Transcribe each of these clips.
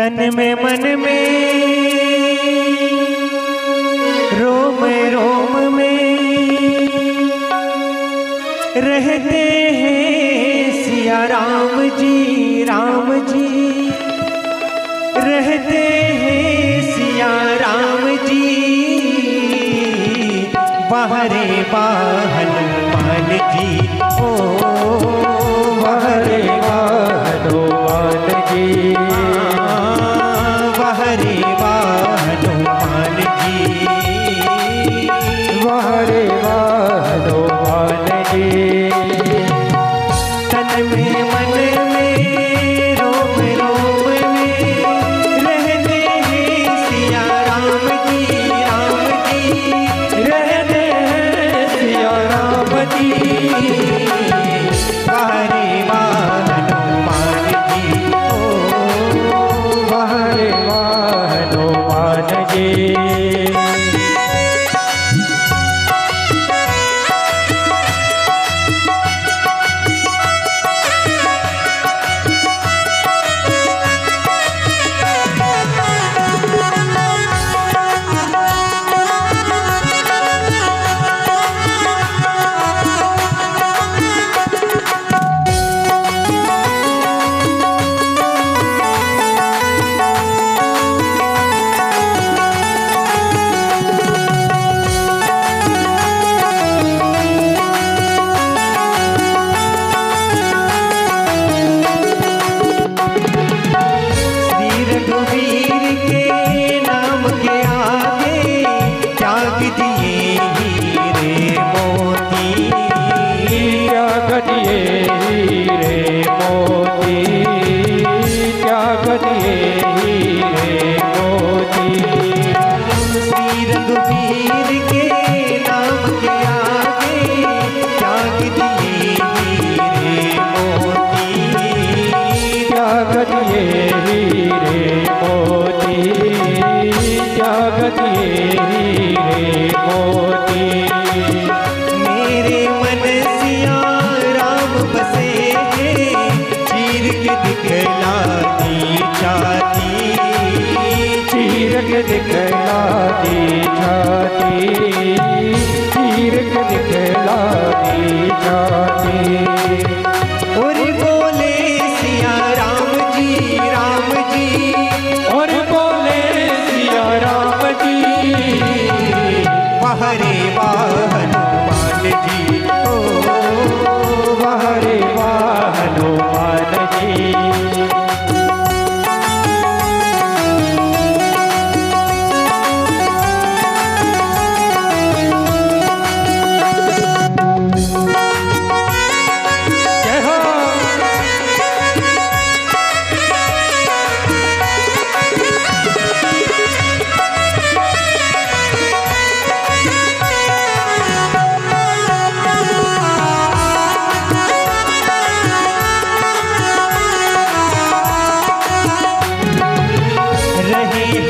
तन में मन में रोम रोम में रहते हैं सिया राम जी रहते हैं सिया राम जी। बहरे हनुमान जी ओ बहरे हनुमान जी बहरे हनुमान जी बहरे हनुमान जी। तन में मन में रोम रोम में रहते हैं सिया राम जी रहते हैं सिया राम जी। बहरे हनुमान जी ओ बहरे हनुमान जी। रघुवीर के नाम के आगे त्याग दिए हीरे मोती त्याग दिए हीरे मोती त्याग दिए हीरे मोती। श्री रघुवीर के नाम के आगे त्याग दिए हीरे मोती त्याग दिए हीरे मोती त्याग दिए हीरे मोती। मेरे मन सिया राम बसे हैं चीर के दिखला दी छाती चीर के दिखला दी छाती चीर के दिखला दी छाती। और बोले सिया राम जी और बोले सिया राम जी। बहरे हनुमान जी ओ बहरे हनुमान जी।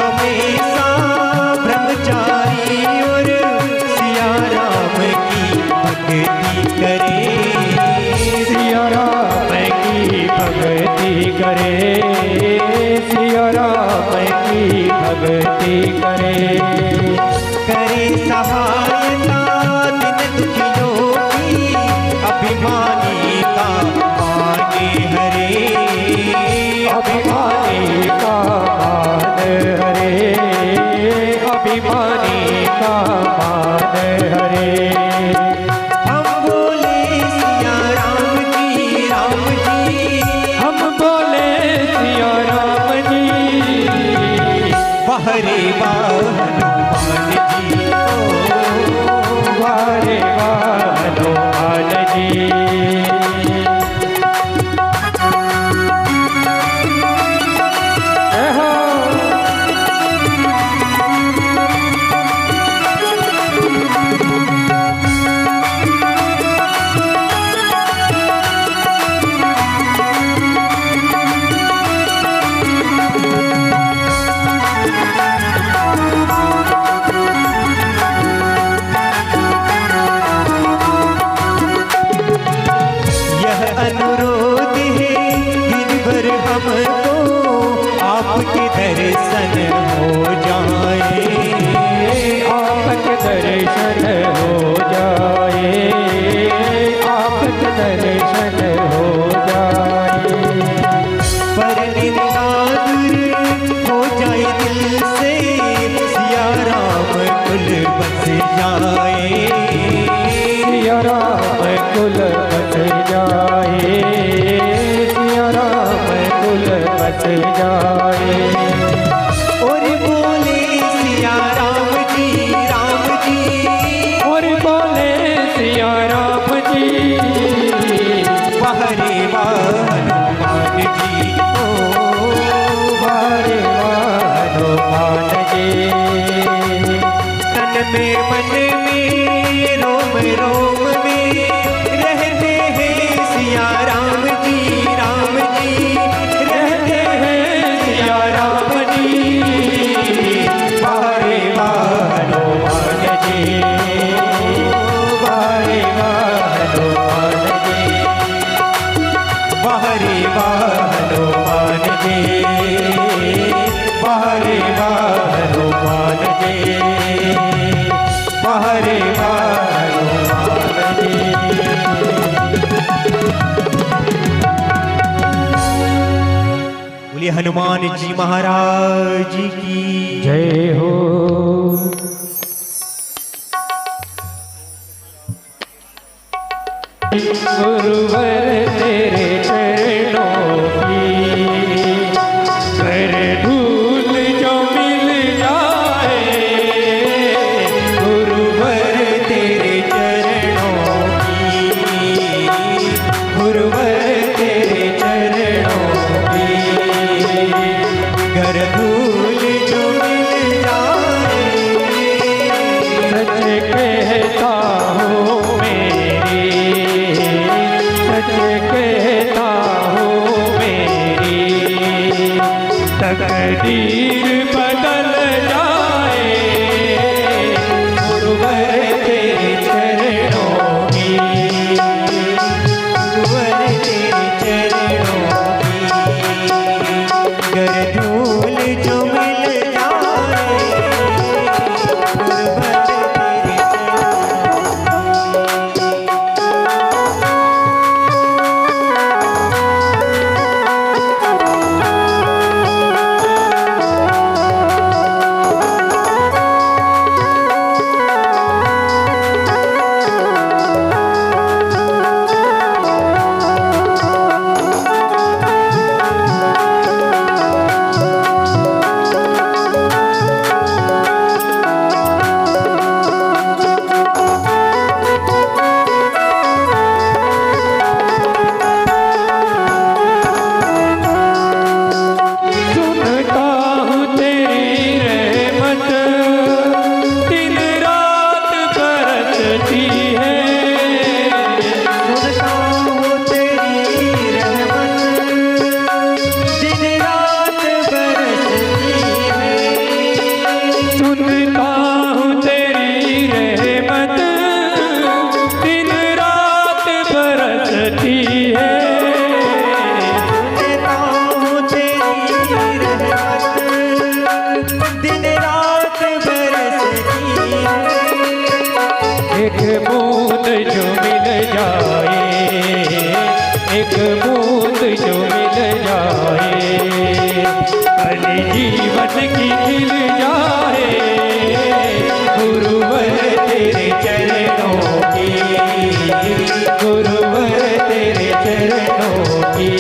हमेशा ब्रह्मचारी और सिया राम की भक्ति करे सिया राम की भक्ति करे सिया राम की भक्ति करे। करे सहायता दिन दुखियों की अभिमानी का माने हरे अभिमानी का हरे अभिमानी का मान हरे। हम बोले सिया राम जी हम बोले सिया राम जी। बहरे हनुमान जी ओ बहरे हनुमान जी। सिया राम कुल बस जाए, सिया राम कुल बस जाए, सिया राम कुल बस जाए। और बोले सिया राम जी, राम जी, और बोले सिया राम जी, बहरे हनुमान जी, ओ बारे हनुमान जी। तन में मन में रोम रोम में रहते हैं सिया राम जी, राम जी, रहते हैं सिया राम जी, बहरे हनुमान जी, बारे हनुमान जी, बहरे हनुमान जी, बहरे हनुमान जी, बहरे हनुमान जी। बोलिए हनुमान जी महाराज की जय हो। गुरुवर तेरे चरणों की कर धूल जो मिल जाए, गुरुवर तेरे चरणों की, गुरुवर तेरे चरणों की, घर धूल जो मिल जाए, सच कहता हूँ मेरी, सच कहता हूँ मेरी, तकदीर बदल जाए, गुरुवर तेरे चरणों की, गुरुवर तेरे चरणों की, घर धूल जो मिल जाए, गुरुवर तेरे सुनता हूँ तेरी रहमत दिन रात बरसती है, सुनता हूँ तेरी रहमत दिन रात बरसती है, सुनता हूँ तेरी रहमत दिन रात बरसती है, सुनता हूँ तेरी रहमत दिन रात बरसती है, एक बूंद जो मिल जाए, एक बूंद जो मिल जाए, कल जीवन की खिल जाए, गुरुवर तेरे चरणों की, गुरुवर तेरे चरणों की,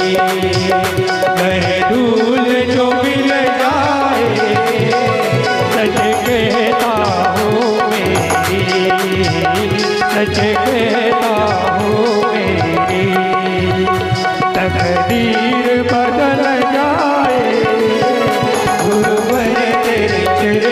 कर धूल जो मिल जाए, सच कहता हूँ मेरी, सच कहता हूँ मेरी, तकदीर बदल जाए, गुरुवर तेरे चरणों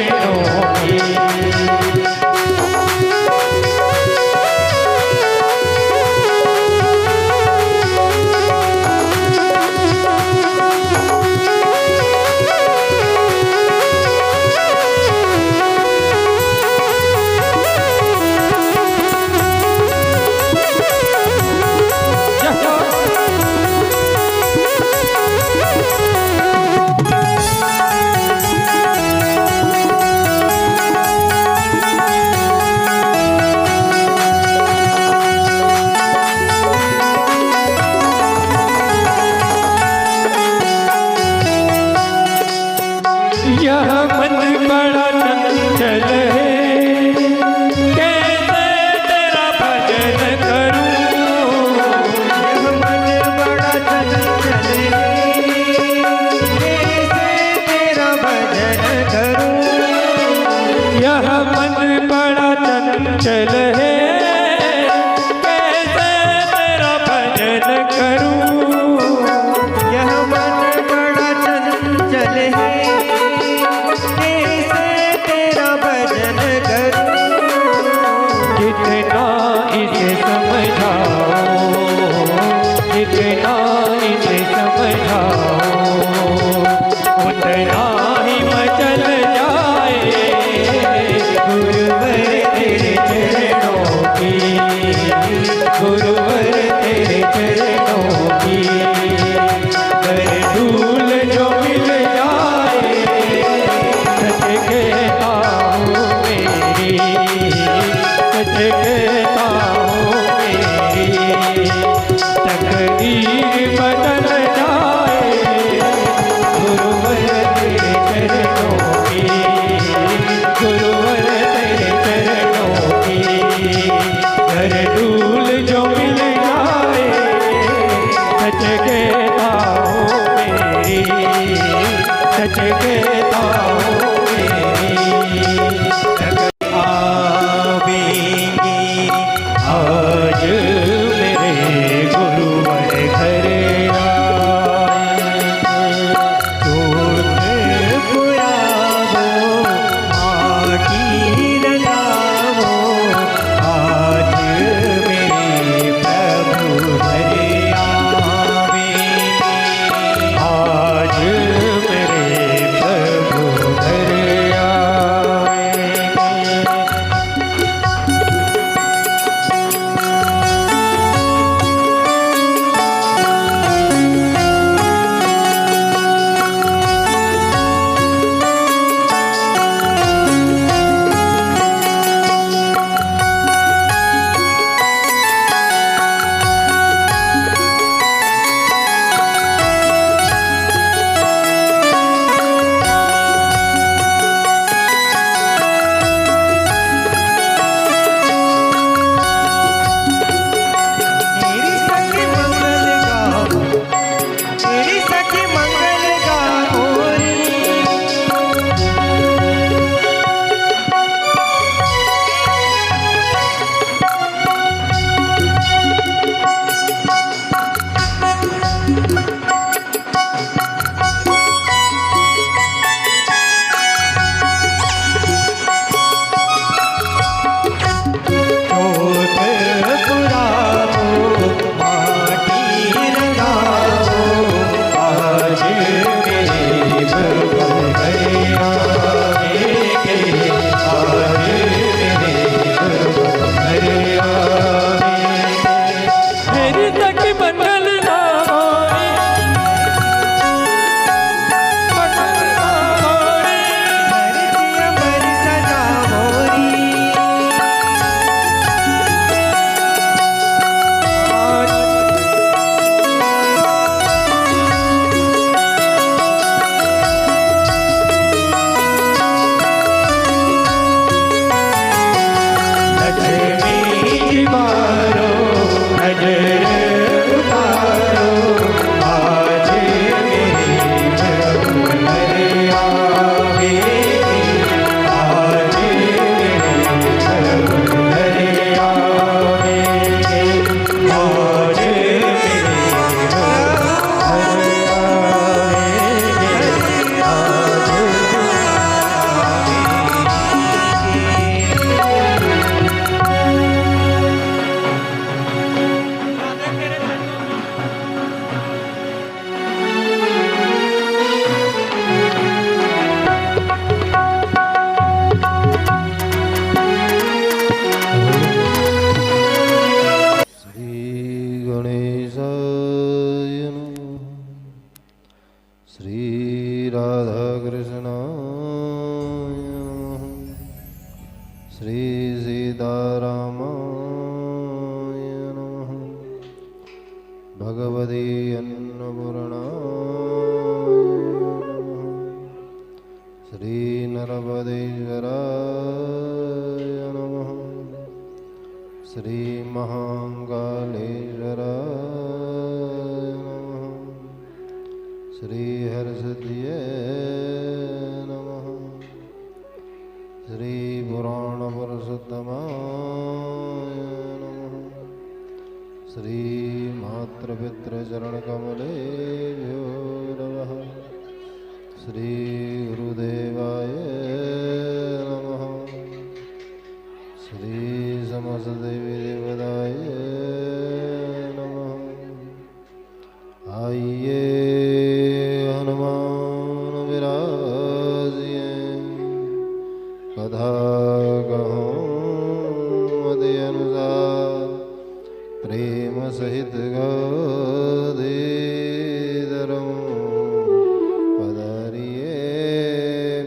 चंचल है, कैसे तेरा भजन करूं। यह मन बड़ा चंचल है, कैसे तेरा भजन करूं। जितना इसे समझाओ, जितना इसे समझाओ, उतना ही मचल जाए गुरुवर तेरे चरणों की, गुरुवर तेरे चरणों की। कर धूल जो मिल जाए, सच कहता हूँ मेरी, सच कहता हूँ मेरी। तकदीर बदल जाए गुरुवर तेरे चरणों की, गुरुवर तेरे चरणों की। घर धूल जो मिल जाए, सच कहता हूँ मेरी, सच कहता हूँ मेरी। आवेंगे आज मेरे गुरुवर घर आए, चोट पुरावो, माटी लगावो, आज मेरे प्रभु घर आवेंगे। आज मेरे प्रभु घर आए। तेरी सखी मंगल गाओ, तेरी सखी मंगल गाओ रे। चोट पुरावो, माटी लगावो, आज मेरे प्रभु घर आवेंगे। आज मेरे प्रभु घर आवेंगे। मेरी सखी मंगल गावे, मंगल गावे। धरती अमर सजावो री। लक्ष्मी मारो, नजर उतारो, आज मेरे प्रभु घर आवेंगे। आज मेरे प्रभु घर आवेंगे। आज मेरे प्रभु घर आवेंगे। आज गणेशाय नमः। श्री राधा कृष्णाय नमः। श्री सीतारामाय नमः। भगवती अन्नपूर्णाय नमः। श्री नरपदेश्वराय नमः। श्री महाकालेश्वराय नमः। श्री हर्षद्ये नमः। श्री पुराण पुरुषोत्तमाय नमः। श्री मातृपितृचरणकमलेभ्यो नमः। श्री गुरुदेवाय नमः। श्री समस्तदेवी देवताय नमः। आइए हनुमान विराजिए, कथा कहूँ मति अनुसार, प्रेम सहित गदीधरम पधारिए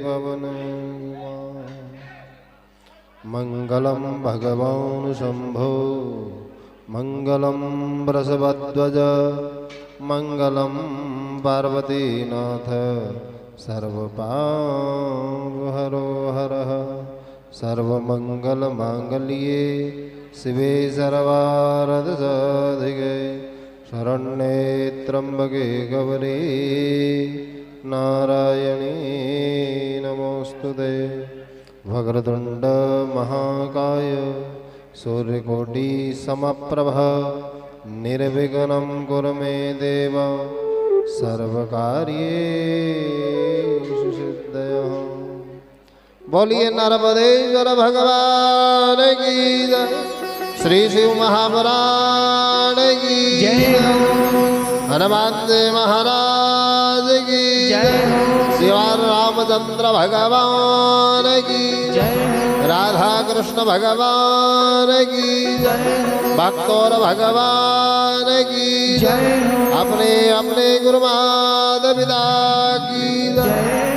पवन कुमार। मंगलम भगवान शंभो, मंगलम वृषभध्वज, मंगलम पार्वतीनाथ, सर्वपापहरो हरः। सर्वमंगलमांगल्ये शिवे सर्वार्धसाधिके, शरण्ये त्र्यंबके गौरी नारायणी नमोस्तुते। वक्रतुंड महाकाय सूर्यकोटि समप्रभ, निर्विघ्नं कुरु मे देव, सर्वकार्येषु सिद्धयः। बोलिए नर्मदेश्वर भगवान की जय। श्री शिव महापुराण की जय। हनुमान जी महाराज की जय। शिवार रामचंद्र भगवान की जय। राधा कृष्ण भगवान की जय। भक्तों भगवान की जय। अपने अपने गुरुमाता पिता की जय।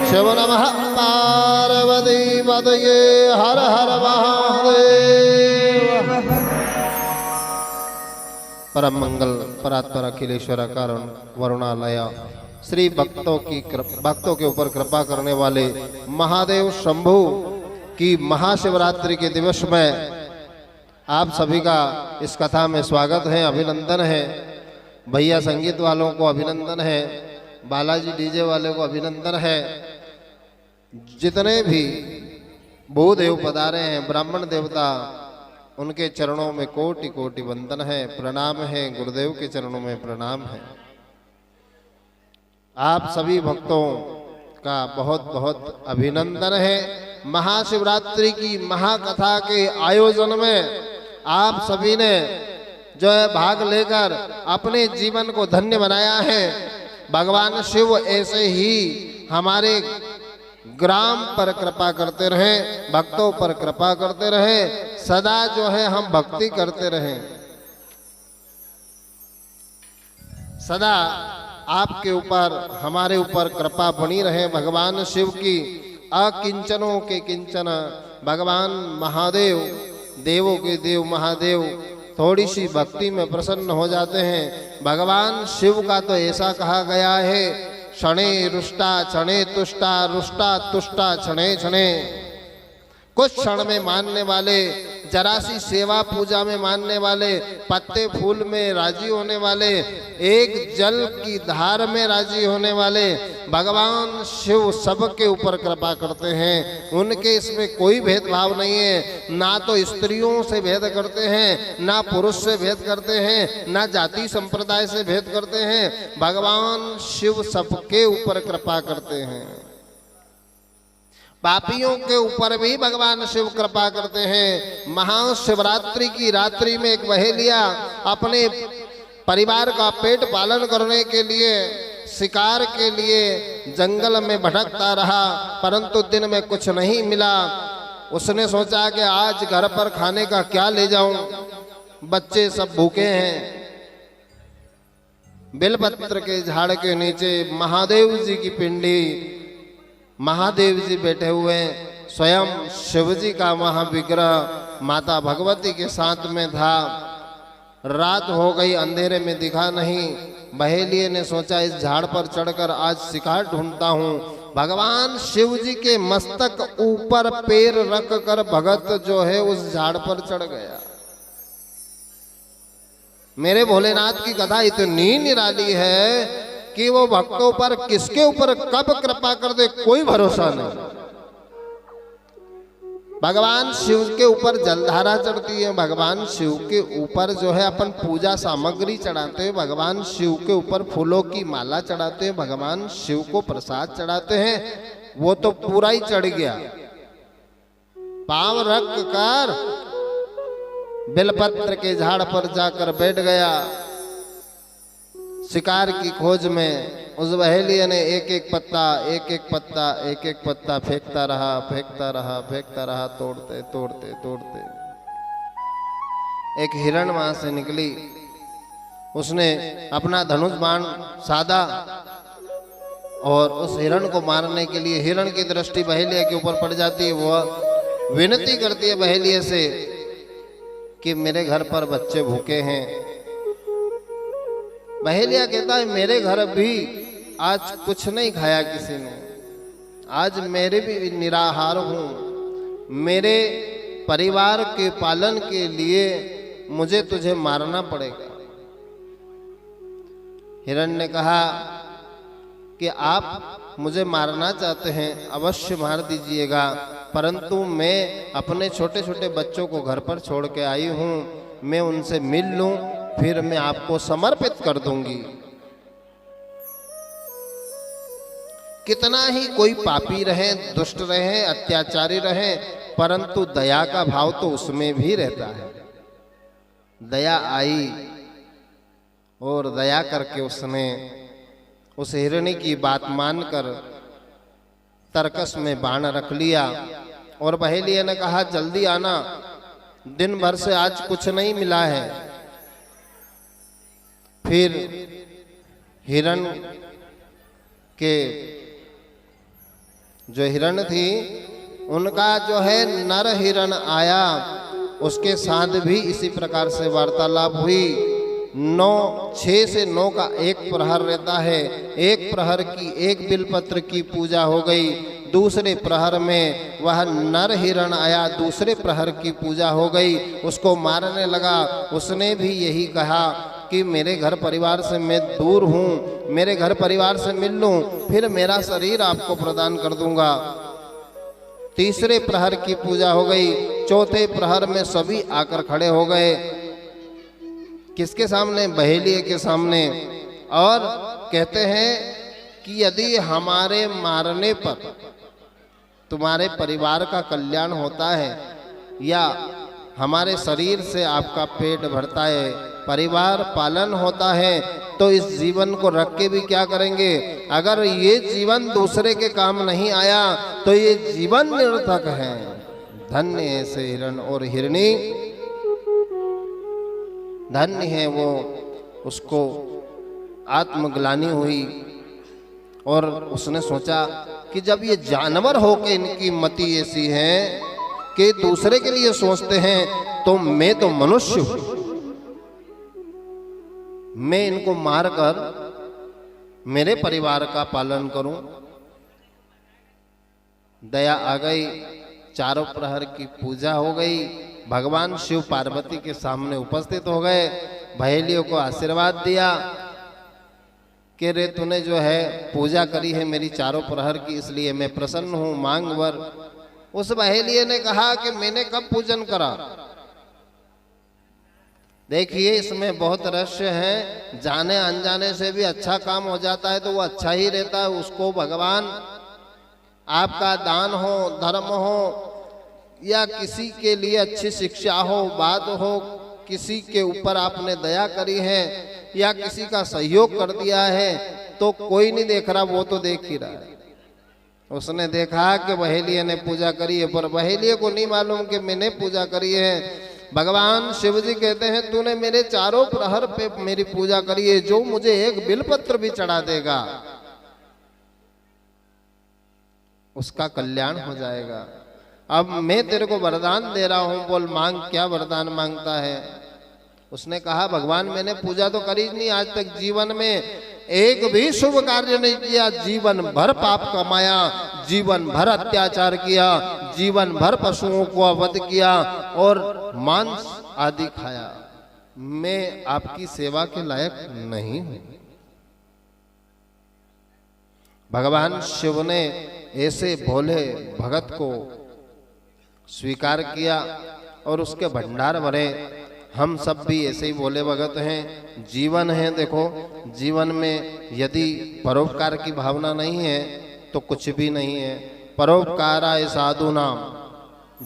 शिव नमः पार्वती पतये, हर हर महादेव। परम मंगल परात्पर अखिलेश्वर कारण वरुणालय श्री भक्तों के ऊपर कृपा करने वाले महादेव शंभु की महाशिवरात्रि के दिवस में आप सभी का इस कथा में स्वागत है, अभिनंदन है। भैया संगीत वालों को अभिनंदन है, बालाजी डीजे वाले को अभिनंदन है। जितने भी भूदेव पधारे हैं, ब्राह्मण देवता, उनके चरणों में कोटि कोटि वंदन है, प्रणाम है। गुरुदेव के चरणों में प्रणाम है। आप सभी भक्तों का बहुत बहुत अभिनंदन है। महाशिवरात्रि की महाकथा के आयोजन में आप सभी ने जो है भाग लेकर अपने जीवन को धन्य बनाया है। भगवान शिव ऐसे ही हमारे ग्राम पर कृपा करते रहे, भक्तों पर कृपा करते रहे, सदा जो है हम भक्ति करते रहे। सदा आपके ऊपर हमारे ऊपर कृपा बनी रहे। भगवान शिव की अकिंचनों के किंचन भगवान महादेव, देवों के देव महादेव थोड़ी सी भक्ति में प्रसन्न हो जाते हैं। भगवान शिव का तो ऐसा कहा गया है, क्षणे रुष्टा क्षणे तुष्टा, रुष्टा तुष्टा क्षणे क्षणे। कुछ क्षण में मानने वाले, जरा सी सेवा पूजा में मानने वाले, पत्ते फूल में राजी होने वाले, एक जल की धार में राजी होने वाले, भगवान शिव सबके ऊपर कृपा करते हैं। उनके इसमें कोई भेदभाव नहीं है। ना तो स्त्रियों से भेद करते हैं, ना पुरुष से भेद करते हैं, ना जाति संप्रदाय से भेद करते हैं। भगवान शिव सबके ऊपर कृपा करते हैं। पापियों के ऊपर भी भगवान शिव कृपा करते हैं। महाशिवरात्रि की रात्रि में एक बहेलिया अपने परिवार का पेट पालन करने के लिए, शिकार के लिए जंगल में भटकता रहा, परंतु दिन में कुछ नहीं मिला। उसने सोचा कि आज घर पर खाने का क्या ले जाऊं, बच्चे सब भूखे हैं। बेलपत्र के झाड़ के नीचे महादेव जी की पिंडी, महादेव जी बैठे हुए, स्वयं शिव जी का महाविग्रह माता भगवती के साथ में था। रात हो गई, अंधेरे में दिखा नहीं। बहेलिये ने सोचा इस झाड़ पर चढ़कर आज शिकार ढूंढता हूँ। भगवान शिव जी के मस्तक ऊपर पैर रख कर भगत जो है उस झाड़ पर चढ़ गया। मेरे भोलेनाथ की कथा इतनी निराली है कि वो भक्तों पर किसके ऊपर कब कृपा कर दे कोई भरोसा नहीं। भगवान शिव के ऊपर जलधारा चढ़ती है, भगवान शिव के ऊपर जो है अपन पूजा सामग्री चढ़ाते हैं, भगवान शिव के ऊपर फूलों की माला चढ़ाते हैं, भगवान शिव को प्रसाद चढ़ाते हैं। वो तो पूरा ही चढ़ गया, पांव रख कर बेलपत्र के झाड़ पर जाकर बैठ गया। शिकार की खोज में उस बहेलिया ने एक एक पत्ता फेंकता रहा, तोड़ते। एक हिरण वहां से निकली, उसने अपना धनुष बाण साधा और उस हिरण को मारने के लिए हिरण की दृष्टि बहेलिया के ऊपर पड़ जाती है। वह विनती करती है बहेलिया से कि मेरे घर पर बच्चे भूखे हैं। बहेलिया कहता है मेरे घर भी आज कुछ नहीं खाया किसी ने, आज मेरे भी निराहार हूं, मेरे परिवार के पालन के लिए मुझे तुझे मारना पड़ेगा। हिरण ने कहा कि आप मुझे मारना चाहते हैं, अवश्य मार दीजिएगा, परंतु मैं अपने छोटे छोटे बच्चों को घर पर छोड़ के आई हूं, मैं उनसे मिल लूं, फिर मैं आपको समर्पित कर दूंगी। कितना ही कोई पापी रहे, दुष्ट रहे, अत्याचारी रहे, परंतु दया का भाव तो उसमें भी रहता है। दया आई और दया करके उसने उस हिरणी की बात मानकर तरकस में बाण रख लिया और बहेलिया ने कहा जल्दी आना, दिन भर से आज कुछ नहीं मिला है। फिर हिरण के जो हिरण थी उनका जो है नर हिरण आया, उसके साथ भी इसी प्रकार से वार्तालाप हुई। 6 से 9 का एक प्रहर रहता है, एक प्रहर की एक बिलपत्र की पूजा हो गई। दूसरे प्रहर में वह नर हिरण आया, दूसरे प्रहर की पूजा हो गई, उसको मारने लगा। उसने भी यही कहा कि मेरे घर परिवार से मैं दूर हूँ, मेरे घर परिवार से मिल लूँ, फिर मेरा शरीर आपको प्रदान कर दूंगा। तीसरे प्रहर की पूजा हो गई। चौथे प्रहर में सभी आकर खड़े हो गए, किसके सामने? बहेलिया के सामने, और कहते हैं कि यदि हमारे मारने पर तुम्हारे परिवार का कल्याण होता है या हमारे शरीर से आपका पेट भरता है, परिवार पालन होता है, तो इस जीवन को रख के भी क्या करेंगे? अगर ये जीवन दूसरे के काम नहीं आया तो ये जीवन निरर्थक है। धन्य है से हिरण और हिरणी, धन्य है वो, उसको आत्मग्लानि हुई और उसने सोचा कि जब ये जानवर हो के इनकी मति ऐसी है कि दूसरे के लिए सोचते हैं, तो मैं तो मनुष्य हूं, मैं इनको मारकर मेरे परिवार का पालन करूं। दया आ गई, चारों प्रहर की पूजा हो गई, भगवान शिव पार्वती के सामने उपस्थित हो गए, बहेलियों को आशीर्वाद दिया कि रे तूने जो है पूजा करी है मेरी चारों प्रहर की, इसलिए मैं प्रसन्न हूं, मांग वर। उस बहेलिये ने कहा कि मैंने कब पूजन करा? देखिए इसमें बहुत रहस्य है, जाने अनजाने से भी अच्छा काम हो जाता है तो वो अच्छा ही रहता है। उसको भगवान आपका दान हो, धर्म हो, या किसी के लिए अच्छी शिक्षा हो, बात हो, किसी के ऊपर आपने दया करी है या किसी का सहयोग कर दिया है, तो कोई नहीं देख रहा, वो तो देख ही रहा है। उसने देखा कि बहेलिया ने पूजा करी है, पर बहेलिया को नहीं मालूम कि मैंने पूजा करी है। भगवान शिव जी कहते हैं तूने मेरे चारों प्रहर पे मेरी पूजा करी है, जो मुझे एक बिलपत्र भी चढ़ा देगा उसका कल्याण हो जाएगा। अब मैं तेरे को वरदान दे रहा हूं, बोल मांग, क्या वरदान मांगता है? उसने कहा भगवान मैंने पूजा तो करी नहीं आज तक, जीवन में एक भी शुभ कार्य नहीं किया, जीवन भर पाप कमाया, जीवन भर अत्याचार किया, जीवन भर पशुओं को अवध किया और मांस आदि खाया, मैं आपकी सेवा के लायक नहीं हूं। भगवान शिव ने ऐसे भोले भगत को स्वीकार किया और उसके भंडार भरे। हम सब भी ऐसे ही बोले भगत हैं। जीवन है, देखो जीवन में यदि परोपकार की भावना नहीं है तो कुछ भी नहीं है। परोपकाराय साधु नाम,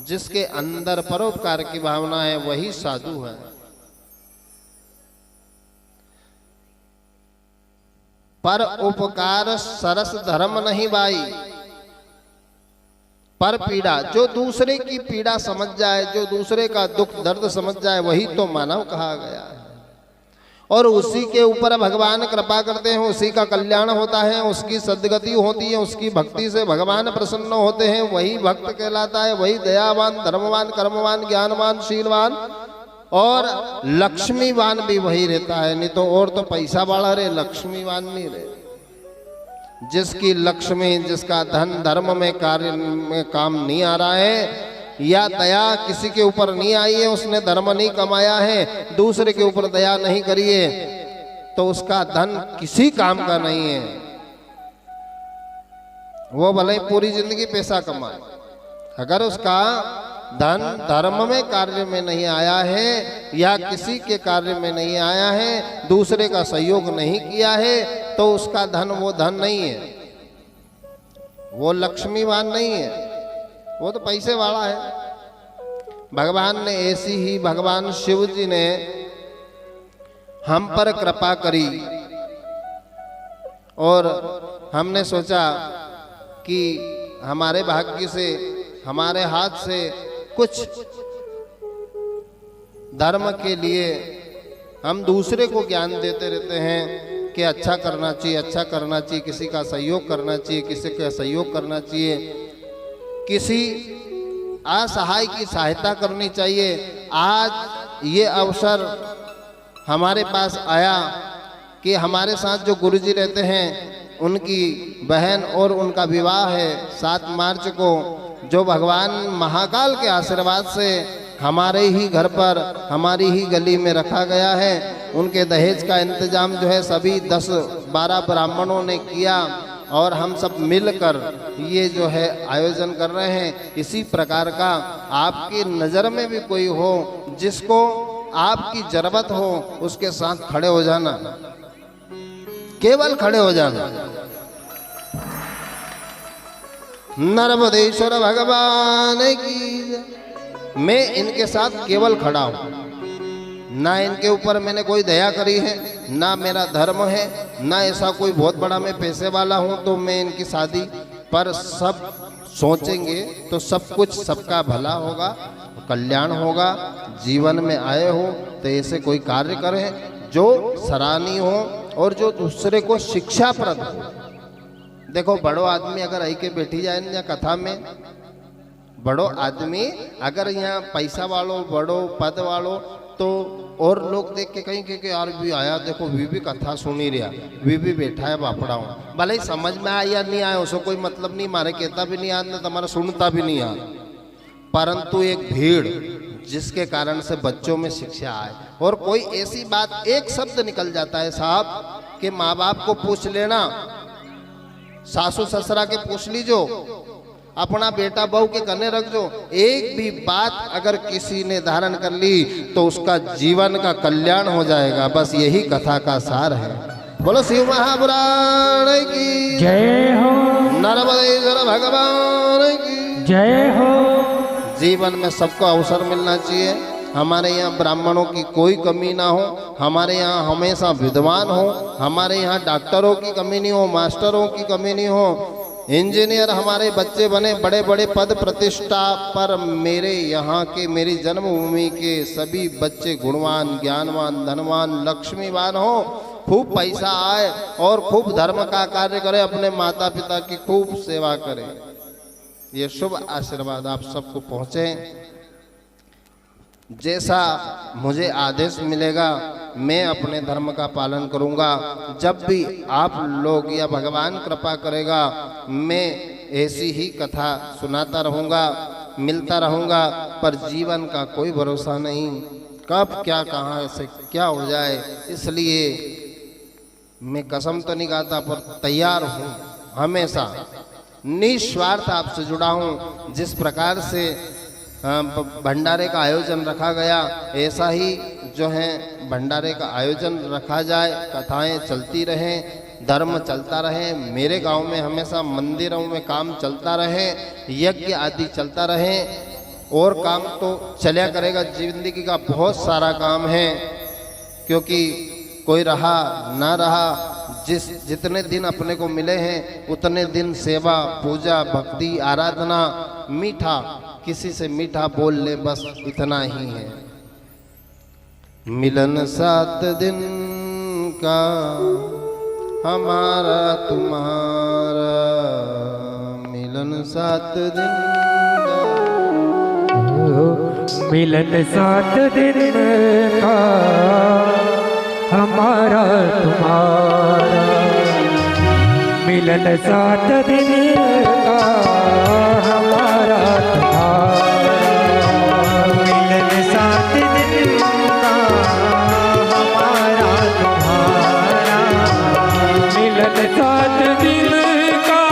जिसके अंदर परोपकार की भावना है वही साधु है। पर उपकार सरस धर्म नहीं भाई, पर पीड़ा, जो दूसरे की पीड़ा समझ जाए, जो दूसरे का दुख दर्द समझ जाए, वही तो मानव कहा गया है। और उसी के ऊपर भगवान कृपा करते हैं, उसी का कल्याण होता है, उसकी सद्गति होती है, उसकी भक्ति से भगवान प्रसन्न होते हैं, वही भक्त कहलाता है। वही दयावान, धर्मवान, कर्मवान, ज्ञानवान, शीलवान और लक्ष्मीवान भी वही रहता है। नहीं तो और तो पैसा वाला रहे, लक्ष्मीवान नहीं रहे। जिसकी लक्ष्मी, जिसका धन धर्म में कार्य में काम नहीं आ रहा है, या दया किसी के ऊपर नहीं आई है, उसने धर्म नहीं कमाया है, दूसरे के ऊपर दया नहीं करी है, तो उसका धन किसी काम का नहीं है। वो भले ही पूरी जिंदगी पैसा कमाए, अगर उसका धन धर्म में कार्य में नहीं आया है या किसी के कार्य में नहीं आया है, दूसरे का सहयोग नहीं किया है, तो उसका धन वो धन नहीं है, वो लक्ष्मीवान नहीं है, वो तो पैसे वाला है। भगवान ने ऐसी ही, भगवान शिव जी ने हम पर कृपा करी और हमने सोचा कि हमारे भाग्य से, हमारे हाथ से कुछ धर्म के लिए हम दूसरे को ज्ञान देते रहते हैं कि अच्छा करना चाहिए, अच्छा करना चाहिए, किसी का सहयोग करना चाहिए, किसी का सहयोग करना चाहिए, किसी असहाय की सहायता करनी चाहिए। आज ये अवसर हमारे पास आया कि हमारे साथ जो गुरुजी रहते हैं, उनकी बहन और उनका विवाह है 7 मार्च को, जो भगवान महाकाल के आशीर्वाद से हमारे ही घर पर, हमारी ही गली में रखा गया है। उनके दहेज का इंतजाम जो है सभी 10-12 ब्राह्मणों ने किया और हम सब मिलकर ये जो है आयोजन कर रहे हैं। इसी प्रकार का आपकी नज़र में भी कोई हो जिसको आपकी जरूरत हो, उसके साथ खड़े हो जाना, केवल खड़े हो जाना। नर्मदेश्वर भगवान की, मैं इनके साथ केवल खड़ा हूं, ना इनके ऊपर मैंने कोई दया करी है, ना मेरा धर्म है, ना ऐसा कोई बहुत बड़ा मैं पैसे वाला हूं तो मैं इनकी शादी पर सब सोचेंगे तो सब कुछ सबका भला होगा, कल्याण होगा। जीवन में आए हो तो ऐसे कोई कार्य करें जो सराहनीय हो और जो दूसरे को शिक्षाप्रद हो। देखो बड़ो आदमी अगर आई के बैठी जाए ना कथा में, बड़ो आदमी अगर यहाँ पैसा वालो, बड़ो पद वालो, तो और लोग देख के कहीं के यार भी आया, देखो वी भी कथा सुनी रहा, वी भी बैठा है बापड़ा हूँ, भले ही समझ में आया या नहीं आया उसको कोई मतलब नहीं, मारे कहता भी नहीं आता, तुम्हारा सुनता भी नहीं आ, परंतु एक भीड़ जिसके कारण से बच्चों में शिक्षा आए। और कोई ऐसी बात, एक शब्द निकल जाता है साहब कि माँ बाप को पूछ लेना, सासू ससुरा के पूछ लीजो, अपना बेटा बहू के कने रख जो, एक भी बात अगर किसी ने धारण कर ली तो उसका जीवन का कल्याण हो जाएगा। बस यही कथा का सार है। बोलो शिव महापुराण की जय हो, नर्मदेश्वर भगवान की जय हो। जीवन में सबको अवसर मिलना चाहिए। हमारे यहाँ ब्राह्मणों की कोई कमी ना हो, हमारे यहाँ हमेशा विद्वान हो, हमारे यहाँ डॉक्टरों की कमी नहीं हो, मास्टरों की कमी नहीं हो, इंजीनियर हमारे बच्चे बने, बड़े बड़े पद प्रतिष्ठा पर मेरे यहाँ के, मेरी जन्मभूमि के सभी बच्चे गुणवान, ज्ञानवान, धनवान, लक्ष्मीवान हो, खूब पैसा आए और खूब धर्म का कार्य करें, अपने माता पिता की खूब सेवा करें। ये शुभ आशीर्वाद आप सबको पहुँचे। जैसा मुझे आदेश मिलेगा मैं अपने धर्म का पालन करूंगा। जब भी आप लोग या भगवान कृपा करेगा मैं ऐसी ही कथा सुनाता रहूंगा, मिलता रहूंगा, पर जीवन का कोई भरोसा नहीं, कब क्या कहाँ से क्या हो जाए, इसलिए मैं कसम तो नहीं खाता पर तैयार हूँ, हमेशा निस्वार्थ आपसे जुड़ा हूँ। जिस प्रकार से भंडारे का आयोजन रखा गया, ऐसा ही जो है भंडारे का आयोजन रखा जाए, कथाएं चलती रहें, धर्म चलता रहे, मेरे गांव में हमेशा मंदिरों में काम चलता रहे, यज्ञ आदि चलता रहे, और काम तो चला करेगा। जिंदगी का बहुत सारा काम है, क्योंकि कोई रहा ना रहा, जितने दिन अपने को मिले हैं उतने दिन सेवा पूजा भक्ति आराधना, मीठा किसी से मीठा बोल ले, बस इतना ही है। मिलन 7 दिन का हमारा तुम्हारा, मिलन 7 दिन का, मिलन 7 दिन का हमारा तुम्हारा, मिलन 7 दिन का हमारा तुम्हारा, मिलन 7 दिन का हमारा तुम्हारा, मिलन 7 दिन का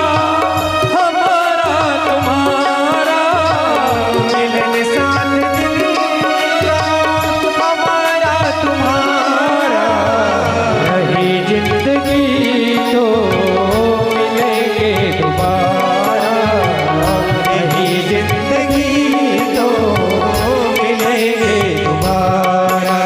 हमारा तुम्हारा, मिलन 7 दिन का हमारा तुम्हारा, रही जिंदगी तो मिलेंगे दोबारा, यही जिंदगी तो मिलेंगे दोबारा।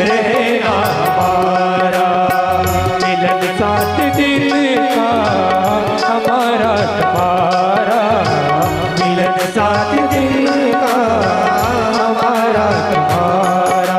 रहना हमारा, मिलन 7 दिन का हमारा तुम्हारा, मिलन 7 दिन का हमारा तुम्हारा।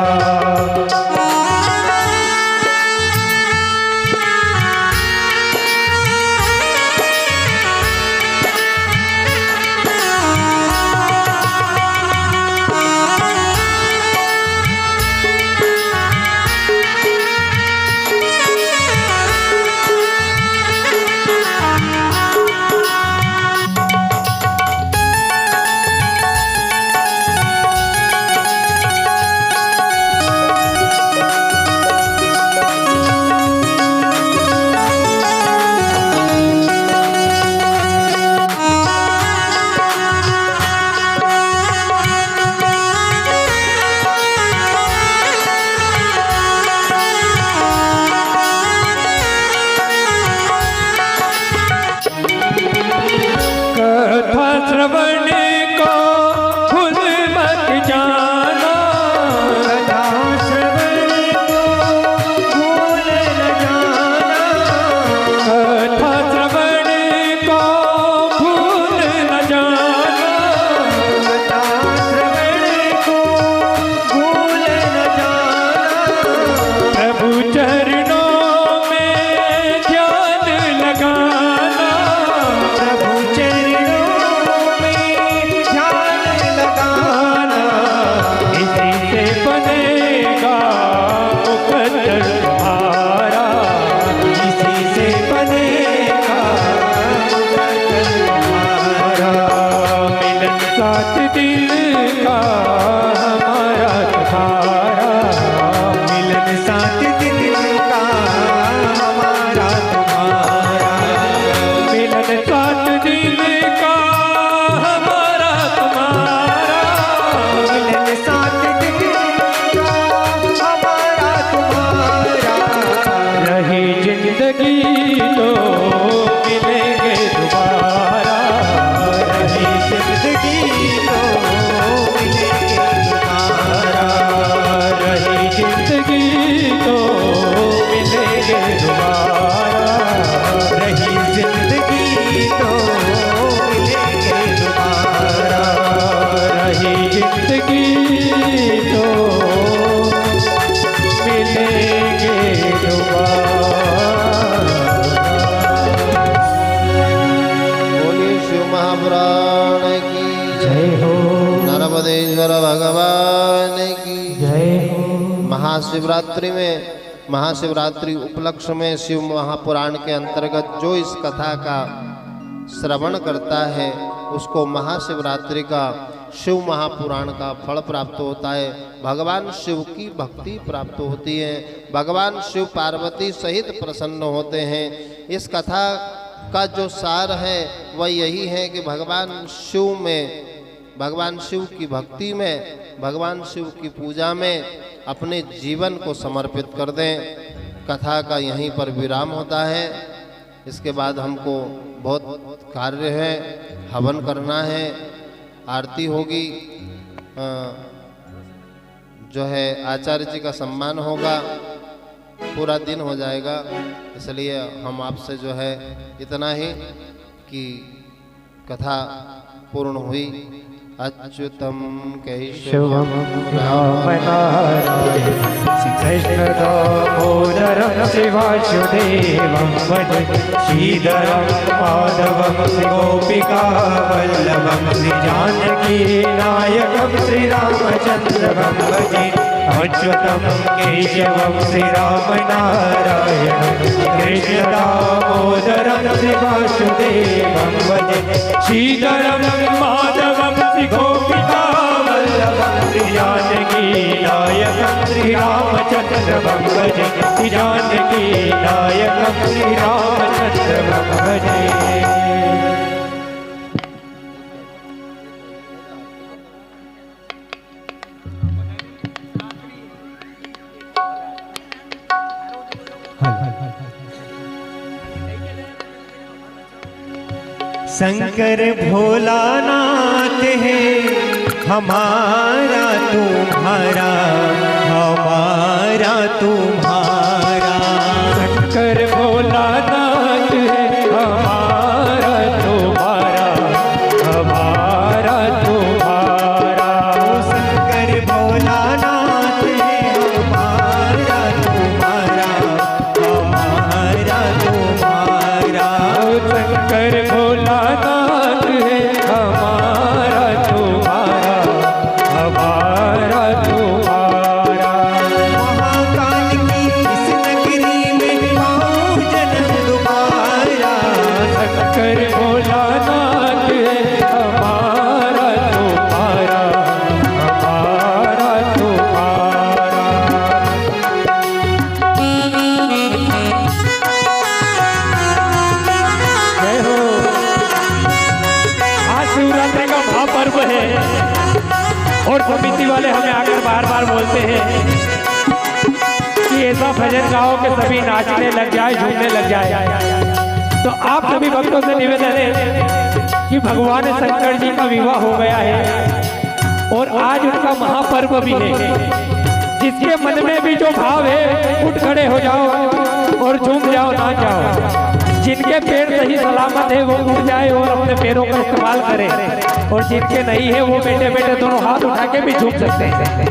कथा श्रवण को भूल मत जाना, कथा श्रवण को भूल न जाना, कथा श्रवण को भूल न जाना, कथा श्रवण को भूल न जाना, प्रभु चरणों में ध्यान लगाना, प्रभु चरणों में ध्यान लगाना, इसी से बनेगा मुकद्दर तुम्हारा, इसी से बनेगा मुकद्दर तुम्हारा। मिलन 7 दिन का हमारा तुम्हारा, मिलन 7 दिन का हमारा तुम्हारा, मिलन 7 दिन का हमारा तुम्हारा, मिलन 7 दिन का हमारा तुम्हारा। रही जिंदगी तो मिलेंगे दोबारा, रही जिंदगी तो मिलेंगे तुम्हारा, रही जिंदगी तो मिलेंगे दोबारा, रही जिंदगी तो मिलेंगे तुम्हारा, रही जिंदगी तो मिलेंगे दोबारा। बोलिए शिव महापुराण की जय हो, नर्मदेश्वर भगवान की जय हो। महाशिवरात्रि में महाशिवरात्रि उपलक्ष्य में शिव महापुराण के अंतर्गत जो इस कथा का श्रवण करता है उसको महाशिवरात्रि का शिव महापुराण का फल प्राप्त होता है। भगवान शिव की भक्ति प्राप्त होती है, भगवान शिव पार्वती सहित प्रसन्न होते हैं। इस कथा का जो सार है वह यही है कि भगवान शिव में, भगवान शिव की भक्ति में, भगवान शिव की पूजा में अपने जीवन को समर्पित कर दें। कथा का यहीं पर विराम होता है। इसके बाद हमको बहुत कार्य है, हवन करना है, आरती होगी, जो है आचार्य जी का सम्मान होगा, पूरा दिन हो जाएगा। इसलिए हम आपसे जो है इतना ही कि कथा पूर्ण हुई। अच्युतम शिवम राम नारायण कृष्ण दामोदरम शिवासुदेवं भजे श्रीधरं माधवं गोपिका वल्लभं श्री जानकी नायकं श्री रामचंद्रं भजे अच्युतं केशवं श्री राम नारायण कृष्ण दामोदरं शिवासुदेवं भजे श्रीधरं माधवं श्री गोपिका वल्लभं श्री जानकी नायकं श्री रामचंद्रं भजे श्री जानकी नायकं श्री रामचंद्रं भजे। शंकर भोलानाथ है हमारा तुम्हारा, हमारा तुम्हारा। शंकर भोलानाथ है हमारा तुम्हारा, हमारा तुम्हारा। शंकर भोलानाथ है हमारा तुम्हारा, हमारा तुम्हारा। शंकर भोलानाथ है हमारा तुम्हारा, हमारा तुम्हारा। महाकाल की इस नगरी में पाऊं जन्म दोबारा। शंकर भोलानाथ है हमारा तुम्हारा, हमारा तुम्हारा। जय हो। आज शिवरात्रि का महापर्व है और समिति वाले हमें आकर बार बार बोलते हैं कि ऐसा भजन गाओ कि सभी नाचने लग जाए, झूमने लग जाए। तो आप सभी भक्तों से निवेदन है कि भगवान शंकर जी का विवाह हो गया है और आज उनका महापर्व भी है। जिसके मन में भी जो भाव है उठ खड़े हो जाओ और झूम जाओ, नाच जाओ। जिनके पैर सही सलामत है वो उठ जाए और अपने पैरों का इस्तेमाल करे, और जिनके नहीं है वो बैठे बैठे दोनों हाथ उठा के भी झूम सकते हैं।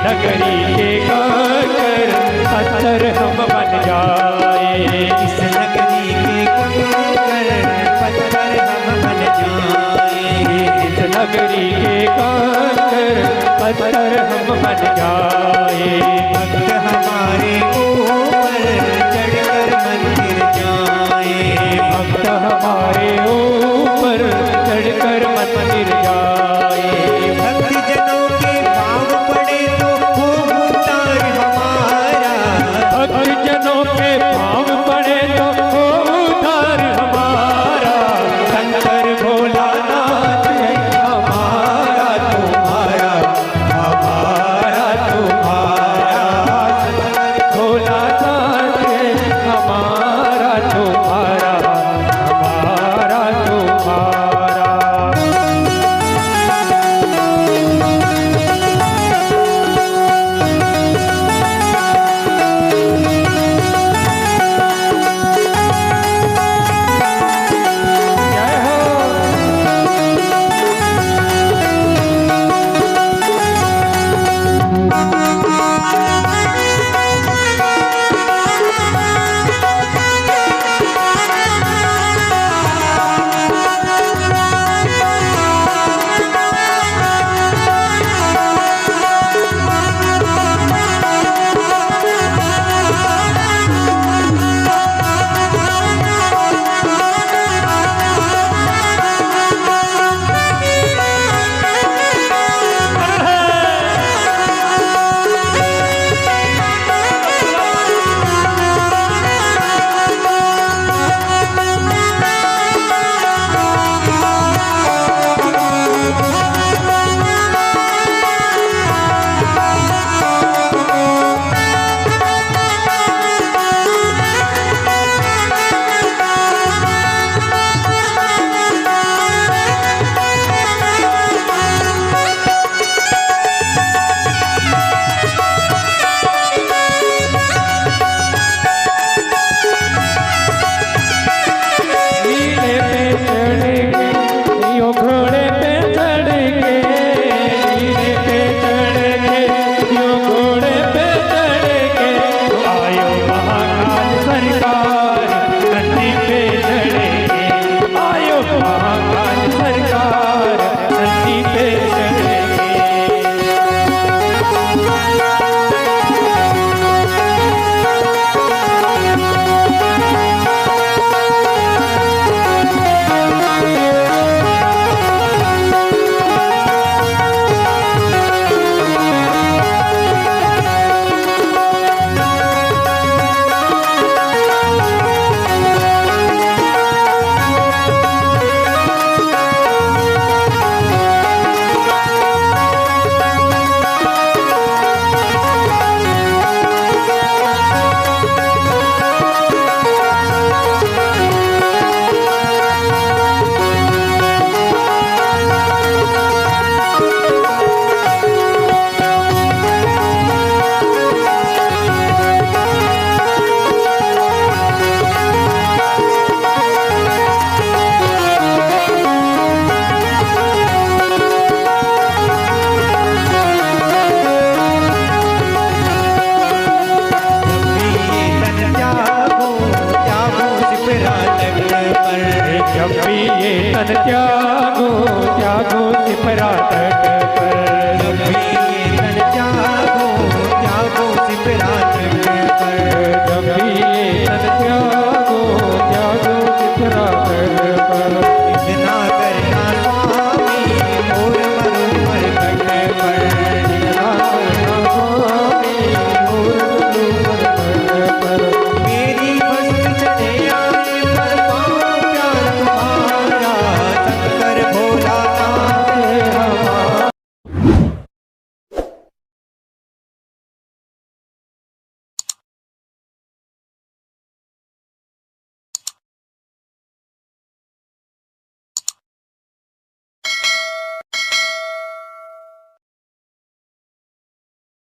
नगरी के कंकर पत्थर हम बन जाए, इस नगरी के कंकर पत्थर हम बन जाए, इस नगरी के कंकर पत्थर हम बन जाए। भक्त हमारे ऊपर चढ़कर मंदिर जाए, भक्त हमारे ऊपर चढ़कर मंदिर जाए, भक्त जनों के पाँव पड़े तो हो उद्धार हमारा, भक्त जनों के पाँव पड़े तो हो उद्धार हमारा। शंकर भोलानाथ है हमारा तुम्हारा, हमारा तुम्हारा। शंकर भोलानाथ है हमारा तुम्हारा, हमारा तुम्हारा। जय हो। नीले पे चढ़ के यो घोड़े पे चढ़ के, नीले पे चढ़ के यो घोड़े पे चढ़ के आयो महाकाल सरकार नंदी पे चढ़ के, आयो महाकाल सरकार नंदी पे चढ़ के। जब भी ये तन त्यागो त्यागो सिपरा तट पर,